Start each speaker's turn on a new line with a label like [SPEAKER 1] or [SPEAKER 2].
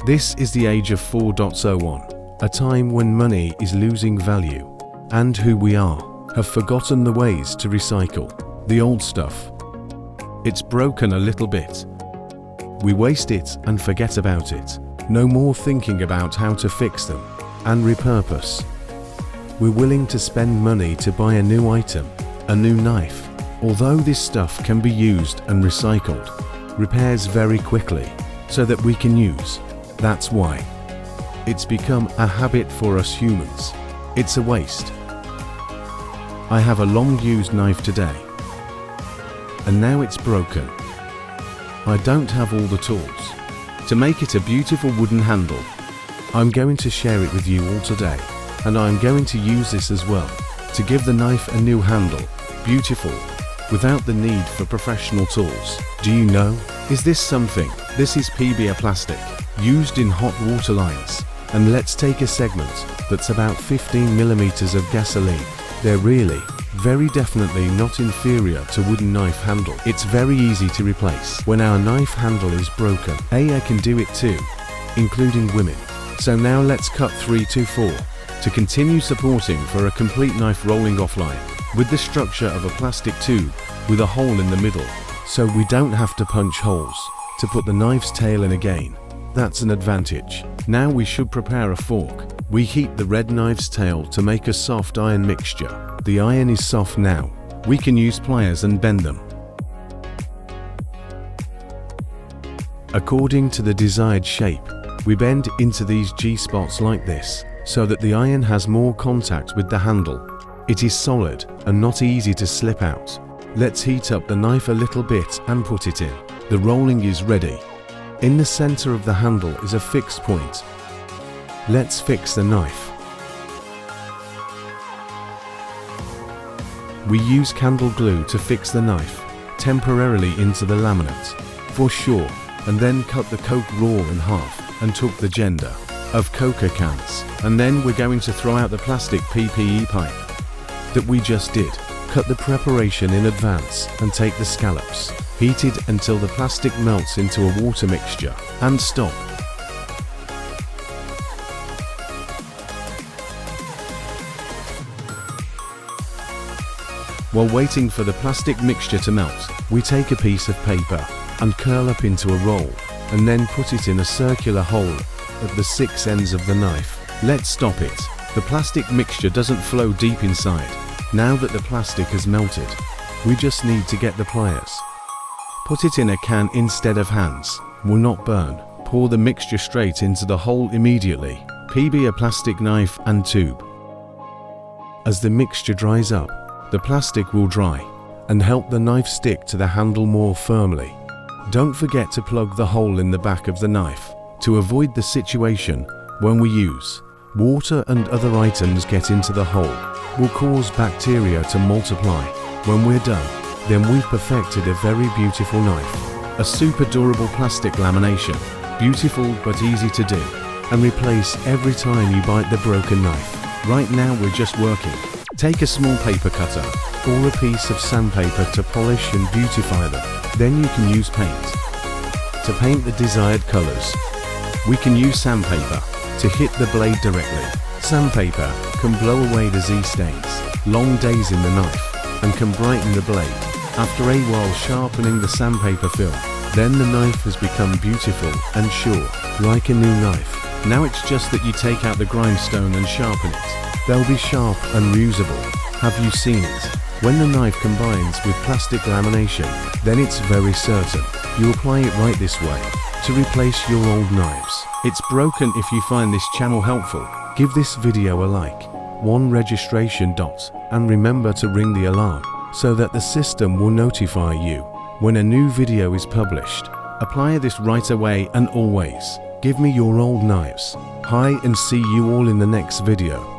[SPEAKER 1] This is the age of 4.01, a time when money is losing value, and who we are have forgotten the ways to recycle the old stuff. It's broken a little bit. We waste it and forget about it. No more thinking about how to fix them and repurpose. We're willing to spend money to buy a new item, a new knife. Although this stuff can be used and recycled, repairs very quickly so that we can use. That's why it's become a habit for us humans. It's a waste. I have a long-used knife today, and now it's broken. I don't have all the tools to make it a beautiful wooden handle. I'm going to share it with you all today, and I'm going to use this as well to give the knife a new handle, beautiful, without the need for professional tools. Do you know? Is this something? This is PBA plastic, used in hot water lines. And let's take a segment that's about 15 millimeters of gasoline. They're really, very definitely not inferior to wooden knife handle. It's very easy to replace. When our knife handle is broken, I can do it too, including women. So now let's cut 3 to 4 to continue supporting for a complete knife rolling offline with the structure of a plastic tube with a hole in the middle, so we don't have to punch holes to put the knife's tail in again. That's an advantage. Now we should prepare a fork. We heat the red knife's tail to make a soft iron mixture. The iron is soft now. We can use pliers and bend them according to the desired shape. We bend into these G-spots like this, so that the iron has more contact with the handle. It is solid and not easy to slip out. Let's heat up the knife a little bit and put it in. The rolling is ready. In the center of the handle is a fixed point. Let's fix the knife. We use candle glue to fix the knife temporarily into the laminate, for sure, and then cut the Coke raw in half and took the gender of Coca cans. And then we're going to throw out the plastic PPE pipe that we just did. Cut the preparation in advance and take the scallops. Heat it until the plastic melts into a water mixture and stop. While waiting for the plastic mixture to melt, we take a piece of paper and curl up into a roll, and then put it in a circular hole at the 6 ends of the knife. Let's stop it. The plastic mixture doesn't flow deep inside. Now that the plastic has melted, we just need to get the pliers. Put it in a can instead of hands. Will not burn. Pour the mixture straight into the hole immediately. PB a plastic knife and tube. As the mixture dries up, the plastic will dry and help the knife stick to the handle more firmly. Don't forget to plug the hole in the back of the knife to avoid the situation when we use water and other items get into the hole. Will cause bacteria to multiply. When we're done, then we've perfected a very beautiful knife. A super durable plastic lamination, beautiful but easy to do, and replace every time you bite the broken knife. Right now we're just working. Take a small paper cutter or a piece of sandpaper to polish and beautify them. Then you can use paint to paint the desired colors. We can use sandpaper to hit the blade directly. Sandpaper can blow away the Z-stains, long days in the knife, and can brighten the blade. After a while sharpening the sandpaper film, then the knife has become beautiful and sure, like a new knife. Now it's just that you take out the grindstone and sharpen it. They'll be sharp and reusable. Have you seen it? When the knife combines with plastic lamination, then it's very certain you apply it right this way to replace your old knives. It's broken. If you find this channel helpful, give this video a like, 1 registration dot, and remember to ring the alarm so that the system will notify you when a new video is published. Apply this right away and always give me your old knives. Hi, and see you all in the next video.